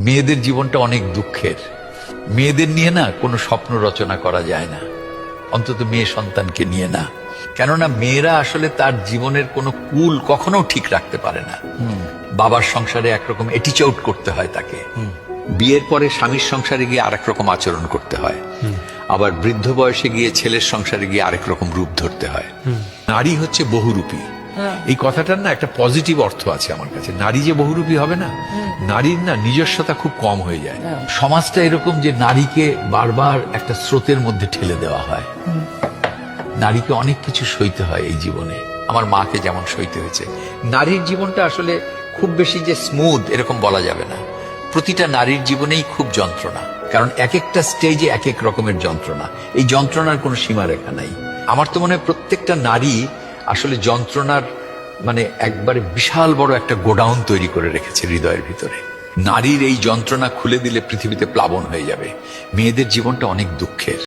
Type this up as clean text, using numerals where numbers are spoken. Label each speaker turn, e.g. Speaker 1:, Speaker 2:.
Speaker 1: মেয়েদের জীবনটা অনেক দুঃখের। মেয়েদের নিয়ে না কোনো স্বপ্ন রচনা করা যায় না, অন্তত মেয়ে সন্তানকে নিয়ে না। কেননা মেয়েরা আসলে তার জীবনের কোনো কুল কখনো ঠিক রাখতে পারে না। বাবার সংসারে একরকম এটিচাউট করতে হয় তাকে, বিয়ের পরে স্বামীর সংসারে গিয়ে আরেক রকম আচরণ করতে হয়, আবার বৃদ্ধ বয়সে গিয়ে ছেলের সংসারে গিয়ে আরেক রকম রূপ ধরতে হয়। নারী হচ্ছে বহুরূপী। এই কথাটার না একটা পজিটিভ অর্থ আছে আমার কাছে। নারী যে বহুরূপী হবে না, নারীর না নিজস্বতা খুব কম হয়ে যায়। সমাজটা এরকম যে নারীকে বারবার একটা স্রোতের মধ্যে ঠেলে দেওয়া হয়। নারীকে অনেক কিছু সইতে হয় এই জীবনে, আমার মাকে যেমন সইতে হয়েছে। নারীর জীবনটা আসলে খুব বেশি যে স্মুথ এরকম বলা যাবে না। প্রতিটা নারীর জীবনেই খুব যন্ত্রণা, কারণ এক একটা স্টেজে এক এক রকমের যন্ত্রণা। এই যন্ত্রণার কোনো সীমারেখা নাই। আমার তো মনে হয় প্রত্যেকটা নারী আসলে যন্ত্রণার মানে একবারে বিশাল বড় একটা গোডাউন তৈরি করে রেখেছে হৃদয়ের ভিতরে। নারীর এই যন্ত্রণা খুলে দিলে পৃথিবীতে প্লাবন হয়ে যাবে। মেয়েদের জীবনটা অনেক দুঃখের।